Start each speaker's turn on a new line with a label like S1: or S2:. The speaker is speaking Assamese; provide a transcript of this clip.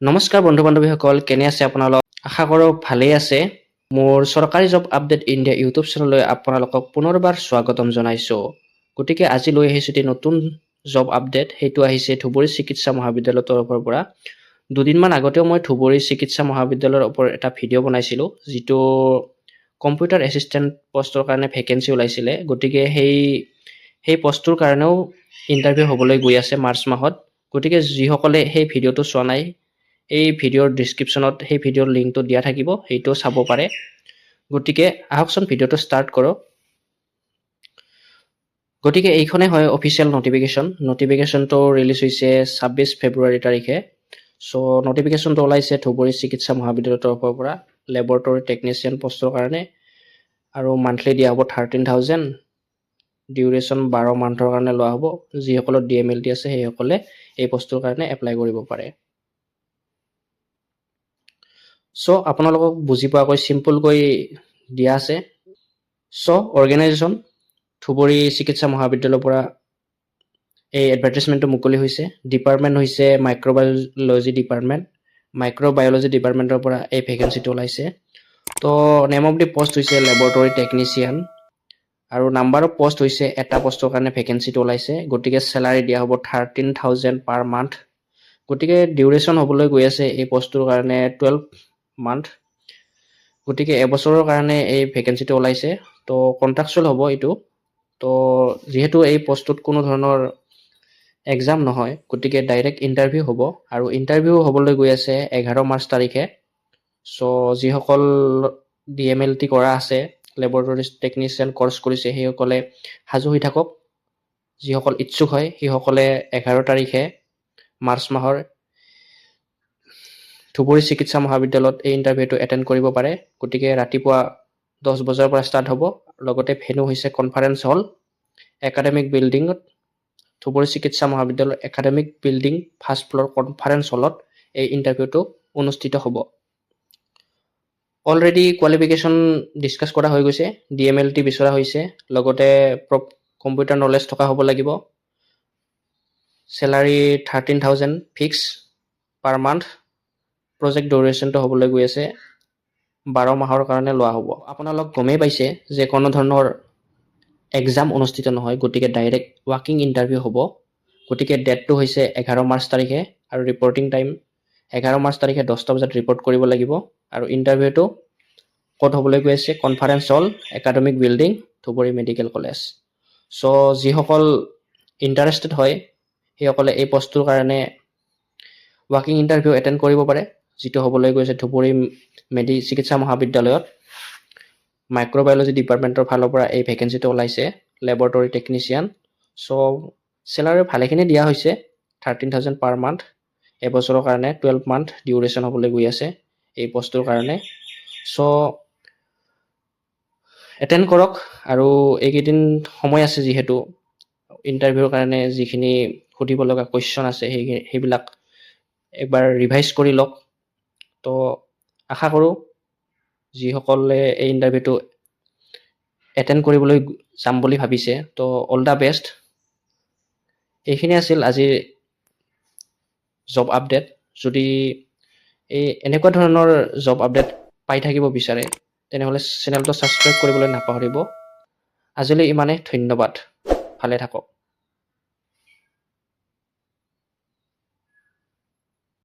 S1: নমস্কাৰ বন্ধু বান্ধৱীসকল, কেনে আছে আপোনালোক? আশা কৰোঁ ভালেই আছে। মোৰ চৰকাৰী জব আপডেট ইণ্ডিয়া ইউটিউব চেনেললৈ আপোনালোকক পুনৰবাৰ স্বাগতম জনাইছোঁ। গতিকে আজি লৈ আহিছোঁ এটি নতুন জব আপডেট, সেইটো আহিছে ধুবুৰী চিকিৎসা মহাবিদ্যালয়ৰ তৰফৰ পৰা। দুদিনমান আগতেও মই ধুবুৰী চিকিৎসা মহাবিদ্যালয়ৰ ওপৰত এটা ভিডিঅ' বনাইছিলোঁ, যিটো কম্পিউটাৰ এছিষ্টেণ্ট পষ্টৰ কাৰণে ভেকেঞ্চি ওলাইছিলে। গতিকে সেই পষ্টটোৰ কাৰণেও ইণ্টাৰভিউ হ'বলৈ গৈ আছে মাৰ্চ মাহত। গতিকে যিসকলে সেই ভিডিঅ'টো চোৱা নাই, এই ভিডিঅ'ৰ ডিছক্ৰিপশ্যনত সেই ভিডিঅ'ৰ লিংকটো দিয়া থাকিব, সেইটো চাব পাৰে। গতিকে আহকচোন ভিডিঅ'টো ষ্টাৰ্ট কৰোঁ। গতিকে এইখনেই হয় অফিচিয়েল নটিফিকেশ্যন। নটিফিকেশ্যনটো ৰিলিজ হৈছে 26 ফেব্ৰুৱাৰী তাৰিখে। চ' নটিফিকেশ্যনটো ওলাইছে ধুবুৰী চিকিৎসা মহাবিদ্যালয়ৰ তৰফৰ পৰা লেবৰেটৰী টেকনিচিয়ান পষ্টৰ কাৰণে, আৰু মান্থলি দিয়া হ'ব 13,000। ডিউৰেশ্যন 12 মান্থৰ কাৰণে লোৱা হ'ব। যিসকলৰ DMLT আছে সেইসকলে এই পষ্টৰ কাৰণে এপ্লাই কৰিব পাৰে। চ' আপোনালোকক বুজি পোৱাকৈ চিম্পলকৈ দিয়া আছে। চ' অৰ্গেনাইজেশ্যন ধুবুৰী চিকিৎসা মহাবিদ্যালয়ৰ পৰা এই এডভাৰটাইজমেণ্টটো মুকলি হৈছে। ডিপাৰ্টমেণ্ট হৈছে মাইক্ৰ'বায়'লজি ডিপাৰ্টমেণ্ট। মাইক্ৰ'বায়'লজি ডিপাৰ্টমেণ্টৰ পৰা এই ভেকেঞ্চিটো ওলাইছে। তো নেম অফ দি পষ্ট হৈছে লেবৰেটৰী টেকনিচিয়ান, আৰু নাম্বাৰ অফ পষ্ট হৈছে এটা পষ্টৰ কাৰণে ভেকেঞ্চিটো ওলাইছে। গতিকে চেলাৰী দিয়া হ'ব 13,000 পাৰ মান্থ। গতিকে ডিউৰেশ্যন হ'বলৈ গৈ আছে এই পষ্টটোৰ কাৰণে 12 মান্থ। গতিকে এবছৰৰ কাৰণে এই ভেকেঞ্চিটো ওলাইছে। তো কণ্ট্ৰাকচুৱেল হ'ব এইটো। তো যিহেতু এই পষ্টটোত কোনো ধৰণৰ এক্সাম নহয়, গতিকে ডাইৰেক্ট ইণ্টাৰভিউ হ'ব, আৰু ইণ্টাৰভিউ হ'বলৈ গৈ আছে 11 মাৰ্চ তাৰিখে। চ' যিসকল DMLT কৰা আছে, লেবৰেটৰী টেকনিচিয়ান কৰ্চ কৰিছে, সেইসকলে সাজু হৈ থাকক। যিসকল ইচ্ছুক হয় সেইসকলে 11 তাৰিখে মাৰ্চ মাহৰ ধুবুৰী চিকিৎসা মহাবিদ্যালয়ত এই ইণ্টাৰভিউটো এটেণ্ড কৰিব পাৰে। গতিকে ৰাতিপুৱা 10 বজাৰ পৰা ষ্টাৰ্ট হ'ব। লগতে ভেন্যু হৈছে কনফাৰেন্স হল, একাডেমিক বিল্ডিঙত, ধুবুৰী চিকিৎসা মহাবিদ্যালয়ৰ academic building first floor conference হলত এই ইণ্টাৰভিউটো অনুষ্ঠিত হ'ব। অলৰেডি কোৱালিফিকেশ্যন ডিছকাছ কৰা হৈ গৈছে। DMLT বিচৰা হৈছে, লগতে কম্পিউটাৰ নলেজ থকা হ'ব লাগিব। Salary 13,000 fix per month. Project ডিউৰেশ্যনটো হ'বলৈ গৈ আছে 12 মাহৰ কাৰণে লোৱা হ'ব। আপোনালোক গমেই পাইছে যে কোনো ধৰণৰ এক্সাম অনুষ্ঠিত নহয়, গতিকে ডাইৰেক্ট ৱাকিং ইণ্টাৰভিউ হ'ব। গতিকে ডেটটো হৈছে 11 মাৰ্চ তাৰিখে, আৰু ৰিপৰ্টিং টাইম 11 মাৰ্চ তাৰিখে 10টা বজাত ৰিপৰ্ট কৰিব লাগিব। আৰু ইণ্টাৰভিউটো ক'ত হ'বলৈ গৈ আছে? Conference hall, academic building, Dhubri medical college. So' যিসকল ইণ্টাৰেষ্টেড হয় সেইসকলে এই পষ্টটোৰ কাৰণে ৱাকিং ইণ্টাৰভিউ এটেণ্ড কৰিব পাৰে, যিটো হ'বলৈ গৈছে ধুবুৰী চিকিৎসা মহাবিদ্যালয়ত। মাইক্ৰ'বায়'লজি ডিপাৰ্টমেণ্টৰ ফালৰ পৰা এই ভেকেঞ্চিটো ওলাইছে, লেবৰেটৰী টেকনিচিয়ান। চ' চেলাৰী ভালেখিনি দিয়া হৈছে, 13,000 পাৰ মান্থ, এবছৰৰ কাৰণে 12 মান্থ ডিউৰেশ্যন হ'বলৈ গৈ আছে এই পষ্টটোৰ কাৰণে। চ' এটেণ্ড কৰক, আৰু এইকেইদিন সময় আছে যিহেতু ইণ্টাৰভিউৰ কাৰণে যিখিনি সুধিব লগা কুৱেশ্যন আছে সেইবিলাক একবাৰ ৰিভাইজ কৰি লওক। তো আশা কৰোঁ যিসকলে এই ইণ্টাৰভিউটো এটেণ্ড কৰিবলৈ যাম বুলি ভাবিছে, তো অল দ্য বেষ্ট। এইখিনি আছিল আজিৰ জব আপডেট। যদি এনেকুৱা ধৰণৰ জব আপডেট পাই থাকিব বিচাৰে, তেনেহ'লে চেনেলটো ছাবস্ক্ৰাইব কৰিবলৈ নাপাহৰিব। আজিলৈ ইমানেই, ধন্যবাদ। ভালে থাকক।